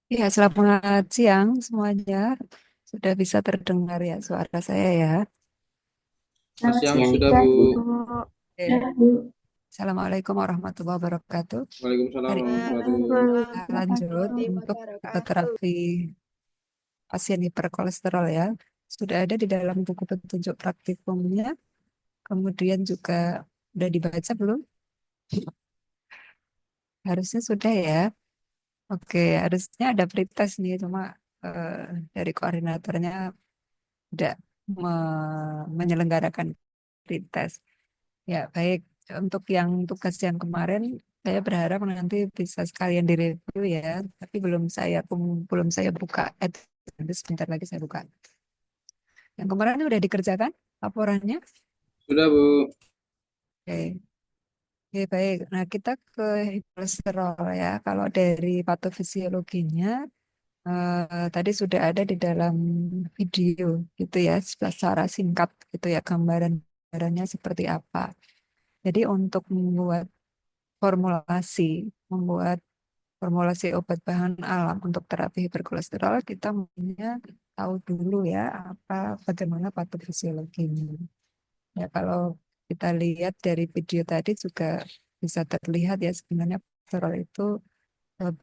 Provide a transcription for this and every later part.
Ya, selamat siang semuanya. Sudah bisa terdengar ya suara saya ya. Selamat Siang siang sudah juga, Bu. Ibu. Ya, Oke. Bu. Assalamualaikum warahmatullahi wabarakatuh. Waalaikumsalam Hari ini warahmatullahi kita Waalaikumsalam lanjut warahmatullahi untuk wabarakatuh. terapi pasien hiperkolesterol ya. Sudah ada di dalam buku petunjuk praktikumnya. Kemudian juga udah dibaca belum? Harusnya sudah ya. Oke, harusnya ada pretest nih, cuma eh, dari koordinatornya tidak menyelenggarakan pretest. Ya, baik. Untuk yang tugas yang kemarin, saya berharap nanti bisa sekalian direview ya. Tapi belum saya buka. Nanti sebentar lagi saya buka. Yang kemarin udah dikerjakan laporannya. Sudah Bu. Oke, oke baik. Nah, kita ke kolesterol ya. Kalau dari patofisiologinya, tadi sudah ada di dalam video gitu ya, secara singkat gitu ya, gambarannya seperti apa. Jadi untuk formulasi, membuat formulasi obat bahan alam untuk terapi hiperkolesterol, kita maunya tahu dulu ya bagaimana patofisiologinya. Ya kalau kita lihat dari video tadi juga bisa terlihat ya sebenarnya kolesterol itu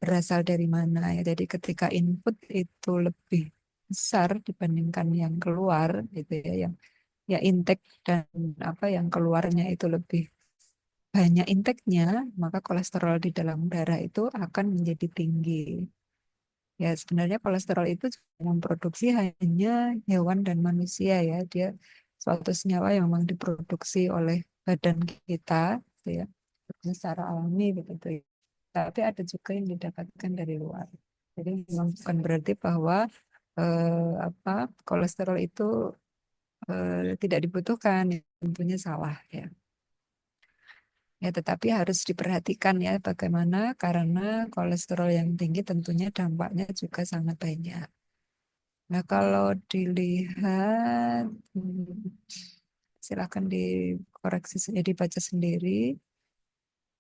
berasal dari mana ya. Jadi ketika input itu lebih besar dibandingkan yang keluar gitu ya, yang ya intake dan yang keluarnya itu lebih banyak intake-nya, maka kolesterol di dalam darah itu akan menjadi tinggi. Ya, sebenarnya kolesterol itu memproduksi hanya hewan dan manusia ya. Dia suatu senyawa yang memang diproduksi oleh badan kita, gitu ya, secara alami begitu ya. Tapi ada juga yang didapatkan dari luar. Jadi memang bukan berarti bahwa kolesterol itu tidak dibutuhkan. Tentunya salah ya. Ya, tetapi harus diperhatikan ya bagaimana karena kolesterol yang tinggi tentunya dampaknya juga sangat banyak. Nah, kalau dilihat, silakan dikoreksi, dibaca sendiri.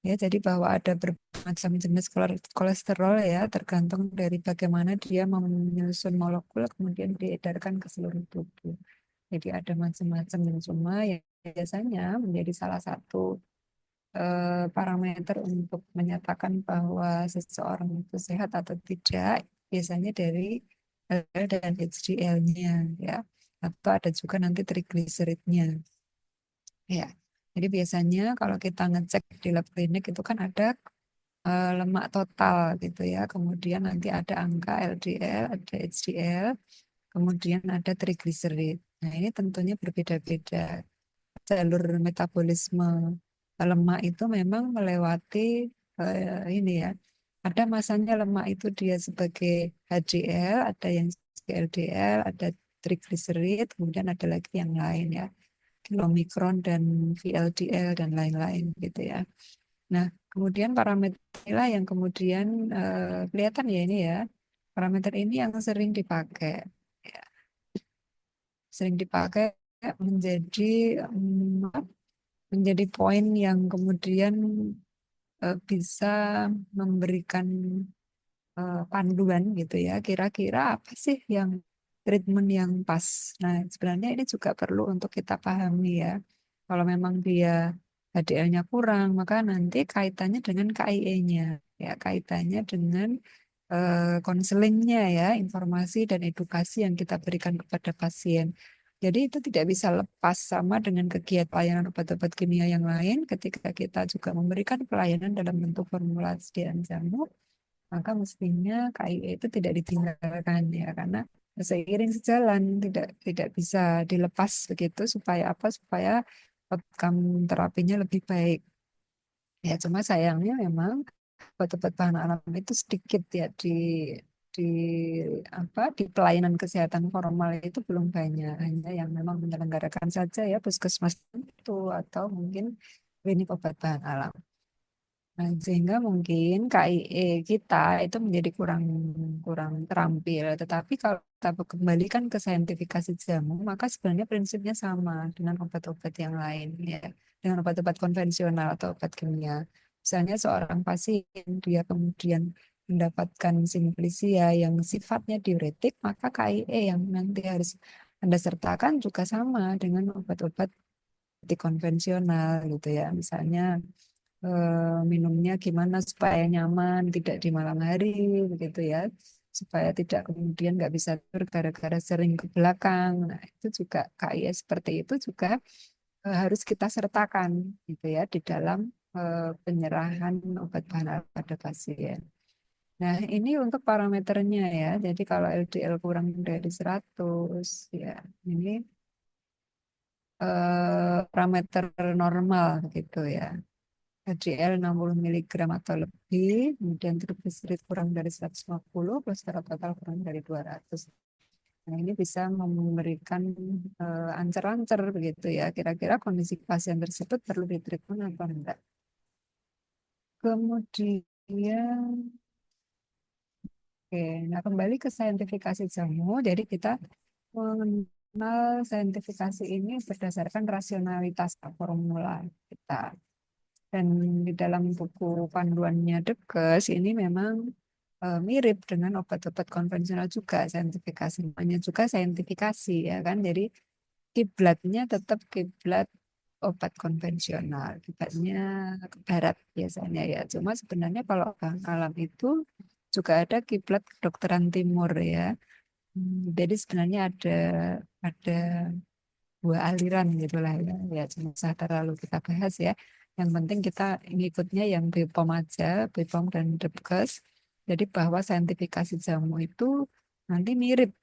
Ya, jadi bahwa ada bermacam jenis kolesterol ya, tergantung dari bagaimana dia menyusun molekul kemudian diedarkan ke seluruh tubuh. Jadi ada macam-macam dan cuma yang biasanya menjadi salah satu parameter untuk menyatakan bahwa seseorang itu sehat atau tidak, biasanya dari LDL dan HDL-nya, ya. Atau ada juga nanti trigliseridnya, ya. Jadi biasanya kalau kita ngecek di lab klinik itu kan ada lemak total gitu ya. Kemudian nanti ada angka LDL, ada HDL, kemudian ada trigliserid. Nah, ini tentunya berbeda-beda jalur metabolisme lemak itu memang melewati ini ya. Ada masanya lemak itu dia sebagai HDL, ada yang sebagai LDL, ada trigliserid, kemudian ada lagi yang lain ya, kilomikron dan VLDL dan lain-lain gitu ya. Nah, kemudian parameter inilah yang kemudian kelihatan ya ini ya. Parameter ini yang sering dipakai. Ya, sering dipakai menjadi menjadi poin yang kemudian bisa memberikan panduan gitu ya. Kira-kira apa sih yang treatment yang pas? Nah, sebenarnya ini juga perlu untuk kita pahami ya. Kalau memang dia HDL-nya kurang, maka nanti kaitannya dengan KIE-nya, ya kaitannya dengan konselingnya ya, informasi dan edukasi yang kita berikan kepada pasien. Jadi itu tidak bisa lepas sama dengan kegiatan pelayanan obat-obat kimia yang lain ketika kita juga memberikan pelayanan dalam bentuk formulasi dan jamu, maka mestinya KIE itu tidak ditinggalkan ya karena seiring sejalan tidak bisa dilepas begitu supaya apa? Supaya outcome terapinya lebih baik. Ya cuma sayangnya memang obat-obat bahan alam itu sedikit ya di di pelayanan kesehatan formal itu belum banyak, hanya yang memang menyelenggarakan saja ya puskesmas itu atau mungkin klinik obat bahan alam. Nah, sehingga mungkin KIE kita itu menjadi kurang kurang terampil. Tetapi kalau kita kembalikan ke saintifikasi jamu, maka sebenarnya prinsipnya sama dengan obat-obat yang lain, ya, dengan obat-obat konvensional atau obat kimia. Misalnya seorang pasien dia kemudian mendapatkan simplisia yang sifatnya diuretik, maka KIE yang nanti harus Anda sertakan juga sama dengan obat-obat konvensional gitu ya. Misalnya minumnya gimana supaya nyaman, tidak di malam hari, begitu ya, supaya tidak kemudian nggak bisa tidur gara-gara sering ke belakang. Nah, itu juga KIS seperti itu juga harus kita sertakan, gitu ya, di dalam penyerahan obat bahan alami pada pasien. Nah, ini untuk parameternya ya. Jadi kalau LDL kurang dari 100, ya, ini parameter normal gitu ya. HDL 60 miligram atau lebih, kemudian triglycerid kurang dari 150, kolesterol total kurang dari 200. Nah, ini bisa memberikan ancer-ancer begitu ya. Kira-kira kondisi pasien tersebut perlu ditreatment atau enggak. Kemudian, oke, nah kembali ke saintifikasi jamu. Jadi kita mengenal saintifikasi ini berdasarkan rasionalitas formula kita. Dan di dalam buku panduannya Debkes ini memang mirip dengan obat-obat konvensional juga, saintifikasi. Namanya juga saintifikasi ya kan. Jadi kiblatnya tetap kiblat obat konvensional, kiblatnya ke barat biasanya ya. Cuma sebenarnya kalau orang alam itu juga ada kiblat kedokteran timur ya. Jadi sebenarnya ada dua aliran gitu lah ya. Ya cuma usah terlalu kita bahas ya. Yang penting kita ngikutnya yang BPOM aja, BPOM dan Debkes. Jadi bahwa saintifikasi jamu itu nanti mirip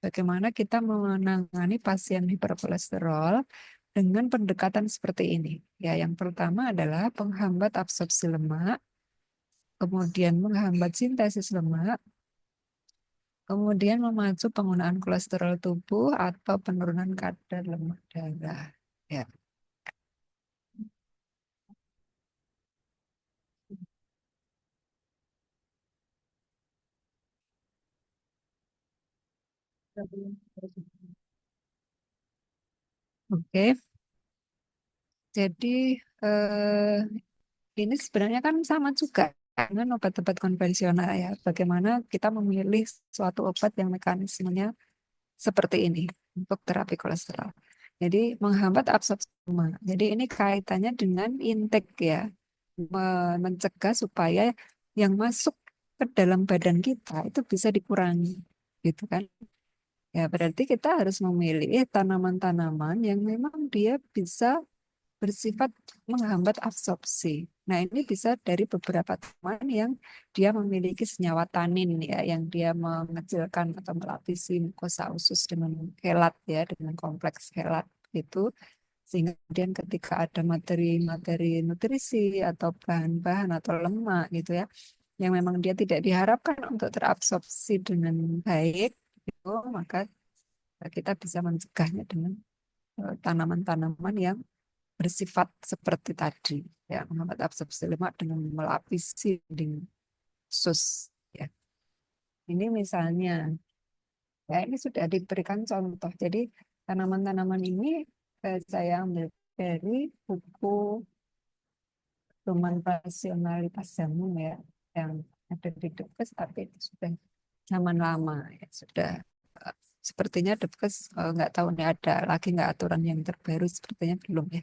bagaimana kita menangani pasien hiperkolesterol dengan pendekatan seperti ini. Ya, yang pertama adalah penghambat absorpsi lemak, kemudian menghambat sintesis lemak, kemudian memacu penggunaan kolesterol tubuh atau penurunan kadar lemak darah. Ya. Oke, jadi eh, ini sebenarnya kan sama juga dengan obat-obat konvensional ya. Bagaimana kita memilih suatu obat yang mekanismenya seperti ini untuk terapi kolesterol. Jadi menghambat absorpsi lemak. Jadi ini kaitannya dengan intake ya, mencegah supaya yang masuk ke dalam badan kita itu bisa dikurangi, gitu kan? Ya berarti kita harus memilih tanaman-tanaman yang memang dia bisa bersifat menghambat absorpsi. Nah, ini bisa dari beberapa tanaman yang dia memiliki senyawa tanin ya, yang dia mengecilkan atau melapisi mukosa usus dengan kelat ya, dengan kompleks kelat itu. Sehingga kemudian ketika ada materi-materi nutrisi atau bahan-bahan atau lemak gitu ya, yang memang dia tidak diharapkan untuk terabsorpsi dengan baik, itu, maka kita bisa mencegahnya dengan tanaman-tanaman yang bersifat seperti tadi ya, menghambat absorpsi lemak dengan melapisi dinding usus ya. Ini misalnya ya, ini sudah diberikan contoh. Jadi tanaman-tanaman ini saya ambil dari buku Pedoman Rasionalitas Jamu ya, yang ada di Debkes, tapi itu sudah zaman lama ya, sudah eh, sepertinya Debkes nggak tahu nih ada lagi nggak aturan yang terbaru, sepertinya belum ya.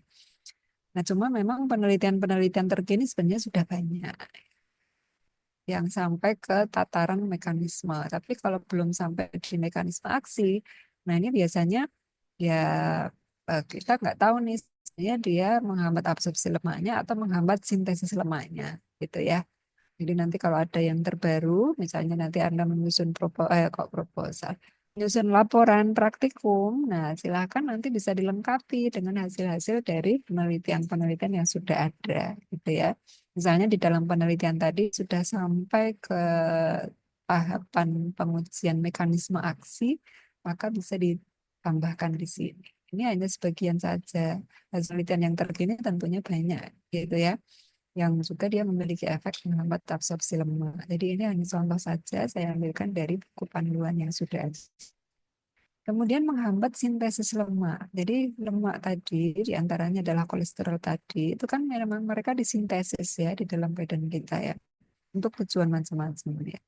Nah, cuma memang penelitian-penelitian terkini sebenarnya sudah banyak yang sampai ke tataran mekanisme. Tapi kalau belum sampai di mekanisme aksi, nah ini biasanya ya kita nggak tahu nih sebenarnya dia menghambat absorpsi lemaknya atau menghambat sintesis lemaknya, gitu ya. Jadi nanti kalau ada yang terbaru, misalnya nanti Anda menyusun kok proposal, menyusun laporan praktikum, nah silakan nanti bisa dilengkapi dengan hasil-hasil dari penelitian-penelitian yang sudah ada, gitu ya. Misalnya di dalam penelitian tadi sudah sampai ke tahapan pengujian mekanisme aksi, maka bisa ditambahkan di sini. Ini hanya sebagian saja. Hasil penelitian yang terkini tentunya banyak, gitu ya. yang juga dia memiliki efek menghambat absorpsi lemak. Jadi ini hanya contoh saja saya ambilkan dari buku panduan yang sudah ada. Kemudian menghambat sintesis lemak. Jadi lemak tadi diantaranya adalah kolesterol tadi. Itu kan memang mereka disintesis ya di dalam badan kita ya. Untuk tujuan macam-macam ya.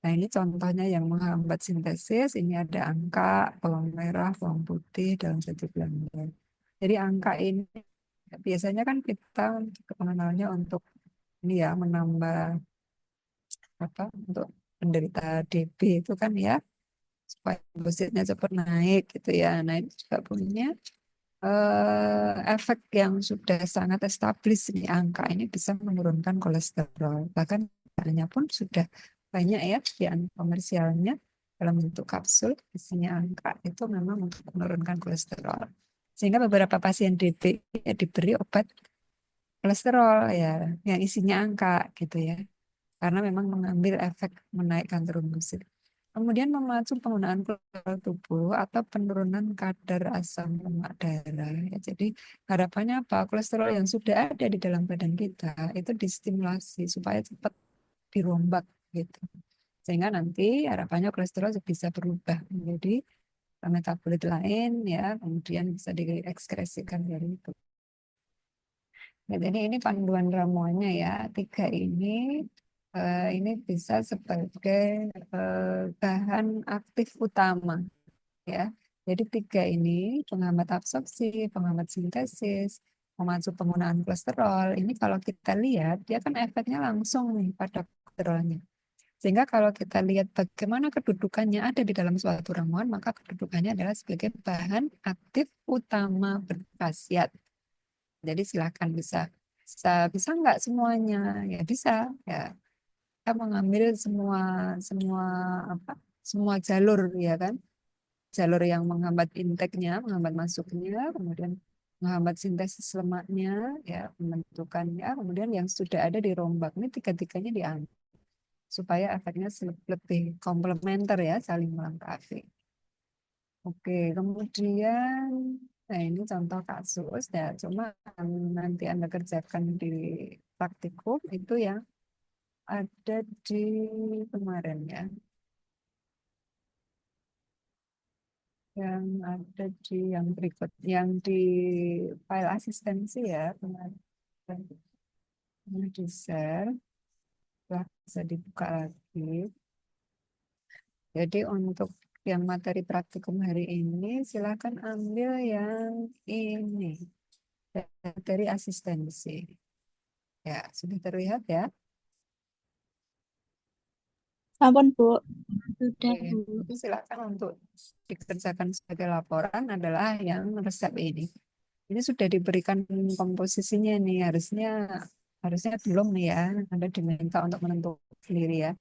Nah ini contohnya yang menghambat sintesis. Ini ada angka, bawang merah, bawang putih dalam satu blender. Jadi angka ini biasanya kan kita mengenalnya untuk ini ya menambah apa untuk penderita DB itu kan ya supaya depositnya cepat naik gitu ya. Nah ini juga punya efek yang sudah sangat establis ini angka ini bisa menurunkan kolesterol. Bahkan bahannya pun sudah banyak ya di komersialnya dalam bentuk kapsul isinya angka itu memang untuk menurunkan kolesterol. Sehingga beberapa pasien DB ya diberi obat kolesterol ya yang isinya angka gitu ya. Karena memang mengambil efek menaikkan trombosit. Kemudian memacu penggunaan kolesterol tubuh atau penurunan kadar asam lemak darah. Ya, jadi harapannya apa? Kolesterol yang sudah ada di dalam badan kita itu distimulasi supaya cepat dirombak gitu. Sehingga nanti harapannya kolesterol bisa berubah menjadi metabolit lain ya, kemudian bisa diekskresikan dari itu. Ya, jadi ini panduan ramuannya ya. Tiga ini bisa sebagai bahan aktif utama ya. Jadi tiga ini penghambat absorpsi, penghambat sintesis, memacu penggunaan kolesterol. Ini kalau kita lihat dia kan efeknya langsung nih pada kolesterolnya. Sehingga kalau kita lihat bagaimana kedudukannya ada di dalam suatu ramuan, maka kedudukannya adalah sebagai bahan aktif utama berkhasiat. Jadi silakan bisa bisa bisa nggak semuanya ya bisa ya kita mengambil semua semua apa semua jalur ya kan jalur yang menghambat intake-nya menghambat masuknya kemudian menghambat sintesis lemaknya ya pembentukannya kemudian yang sudah ada di rombak ini tiga-tiganya diambil supaya efeknya lebih komplementer ya saling melengkapi. Oke, kemudian, nah ini contoh kasus ya, cuma nanti Anda kerjakan di praktikum itu yang ada di kemarin ya, yang ada di yang berikut, yang di file asistensi ya, kemarin ini di share, bisa dibuka lagi. Jadi untuk yang materi praktikum hari ini, silakan ambil yang ini, materi asistensi. Ya, sudah terlihat ya. Ampun, Bu. Sudah, Oke, Bu. jadi silakan untuk dikerjakan sebagai laporan adalah yang resep ini. Ini sudah diberikan komposisinya nih, harusnya harusnya belum nih ya. Anda diminta untuk menentukan sendiri ya.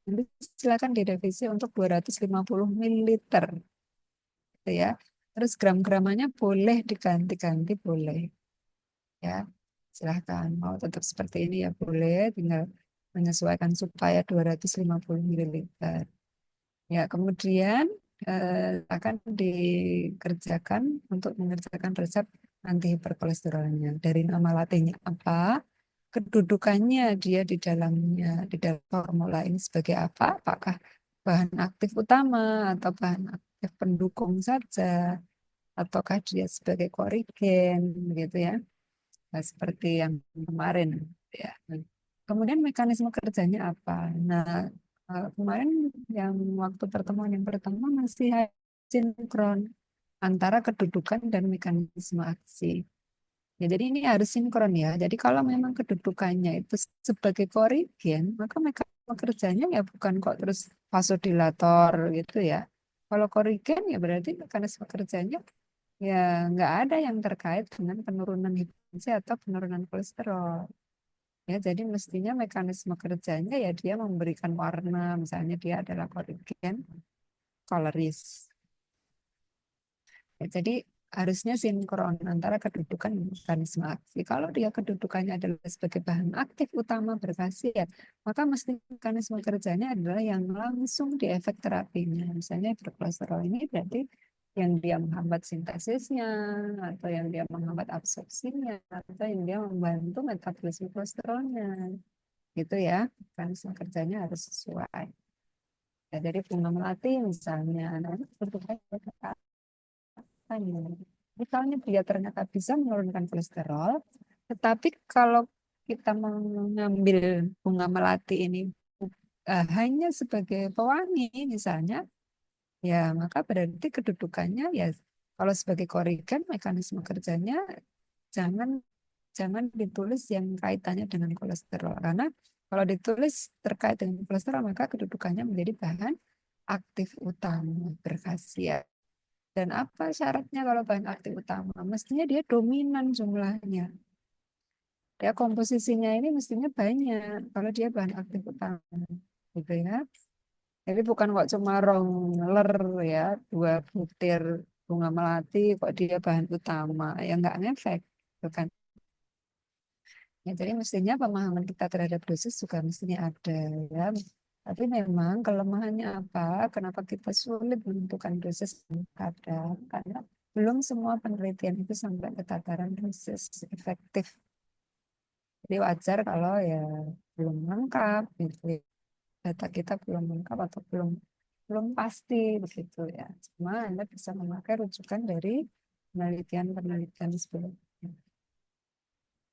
Nanti silakan direvisi untuk 250 mililiter, gitu ya. Terus gram-gramannya boleh diganti-ganti, boleh ya. Silahkan mau tetap seperti ini ya boleh, tinggal menyesuaikan supaya 250 mililiter. Ya, kemudian akan dikerjakan untuk mengerjakan resep anti hiperkolesterolnya. Dari nama latinnya apa, kedudukannya dia di dalam formula ini sebagai apa, apakah bahan aktif utama atau bahan aktif pendukung saja, ataukah dia sebagai korigen, gitu ya. Nah, seperti yang kemarin ya. Kemudian mekanisme kerjanya apa? Nah, kemarin yang waktu pertemuan yang pertama masih sinkron antara kedudukan dan mekanisme aksi. Ya, jadi ini harus sinkron ya. Jadi kalau memang kedudukannya itu sebagai korigen, maka mekanisme kerjanya ya bukan kok terus vasodilator gitu ya. Kalau korigen ya berarti mekanisme kerjanya ya nggak ada yang terkait dengan penurunan hipertensi atau penurunan kolesterol. Ya, jadi mestinya mekanisme kerjanya ya dia memberikan warna, misalnya dia adalah korigen, coloris. Ya, jadi harusnya sinkron antara kedudukan dan mekanisme aksi. Kalau dia kedudukannya adalah sebagai bahan aktif utama berkhasiat, maka mesti mekanisme kerjanya adalah yang langsung di efek terapinya. Misalnya berkolesterol ini berarti yang dia menghambat sintesisnya, atau yang dia menghambat absorpsinya, atau yang dia membantu metabolisme kolesterolnya, gitu ya. Kan kerjanya harus sesuai. Ya, dari bunga melati misalnya, nah itu bentuknya kan ya. Misalnya dia ternyata bisa menurunkan kolesterol, tetapi kalau kita mengambil bunga melati ini hanya sebagai pewangi misalnya, ya maka berarti kedudukannya ya kalau sebagai korigen mekanisme kerjanya jangan jangan ditulis yang kaitannya dengan kolesterol karena kalau ditulis terkait dengan kolesterol maka kedudukannya menjadi bahan aktif utama berkhasiat. Dan apa syaratnya kalau bahan aktif utama? Mestinya dia dominan jumlahnya. Ya komposisinya ini mestinya banyak kalau dia bahan aktif utama. Gitu ya. Jadi bukan kok cuma rongler ya, 2 butir bunga melati kok dia bahan utama. Ya nggak ngefek. Gitu kan. Ya, jadi mestinya pemahaman kita terhadap dosis juga mestinya ada ya. Tapi memang kelemahannya apa? Kenapa kita sulit menentukan dosis yang kadang? Karena belum semua penelitian itu sampai ke tataran dosis efektif. Jadi wajar kalau ya belum lengkap gitu ya. Data kita belum lengkap atau belum belum pasti begitu ya. Cuma Anda bisa memakai rujukan dari penelitian-penelitian sebelumnya.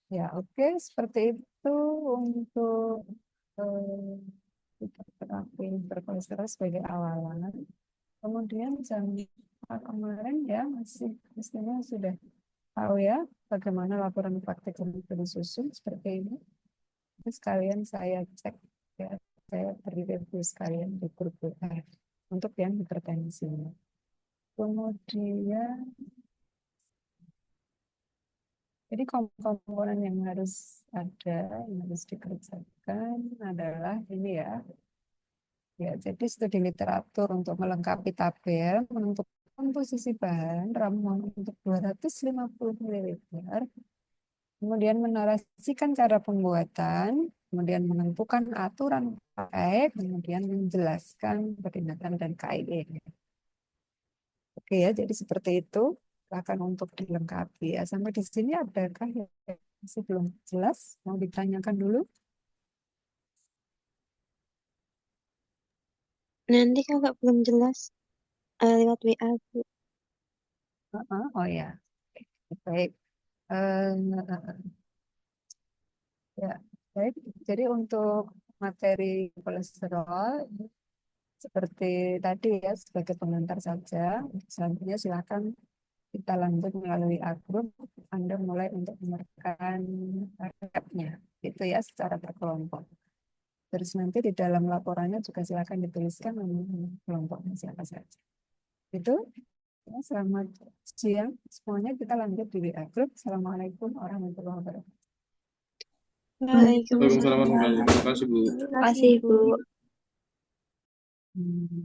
Ya, oke, seperti itu untuk terapi berkolesterol sebagai awalan. Kemudian jam kemarin ya masih mestinya sudah tahu ya bagaimana laporan praktik kondisi susu seperti ini. Terus sekalian saya cek ya, saya beri review sekalian di grup WA untuk yang hipertensi. Kemudian jadi komponen yang harus ada, yang harus dikerjakan adalah ini ya. Ya, jadi studi literatur untuk melengkapi tabel, menentukan posisi bahan ramuan untuk 250 ml, kemudian menarasikan cara pembuatan, kemudian menentukan aturan pakai, kemudian menjelaskan peringatan dan kaidah. Oke ya, jadi seperti itu. Silakan untuk dilengkapi ya. Sampai di sini adakah yang masih belum jelas? Mau ditanyakan dulu? Nanti kakak belum jelas lewat WA, Bu. Oh ya, baik. Eh, ya, baik. Jadi untuk materi kolesterol seperti tadi ya sebagai pengantar saja. Selanjutnya silakan kita lanjut melalui agrup. Anda mulai untuk menekan recapnya, itu ya secara berkelompok. Terus nanti di dalam laporannya juga silakan dituliskan nama kelompoknya siapa saja. Itu ya, selamat siang semuanya. Kita lanjut di WA group. Assalamualaikum warahmatullahi wabarakatuh. Waalaikumsalam. Waalaikumsalam warahmatullahi wabarakatuh. Terima kasih, Bu. Terima kasih, Bu. Hmm.